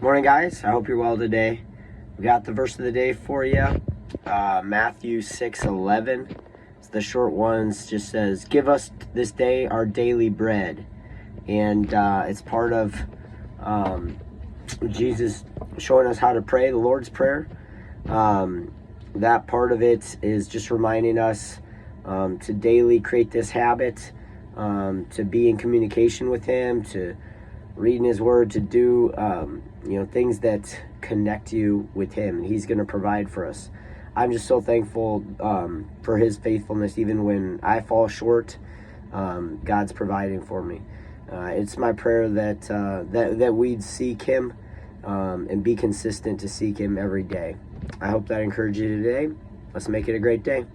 Morning, guys. I hope you're well today. We got the verse of the day for you. Matthew 6:11. It's the short ones. Just says, "Give us this day our daily bread," and it's part of Jesus showing us how to pray the Lord's Prayer. That part of it is just reminding us to daily create this habit, to be in communication with Him, to read in His Word, to do things that connect you with Him, and He's going to provide for us. I'm just so thankful for His faithfulness. Even when I fall short, God's providing for me. It's my prayer that we'd seek Him and be consistent to seek Him every day. I hope that encourages you today. Let's make it a great day.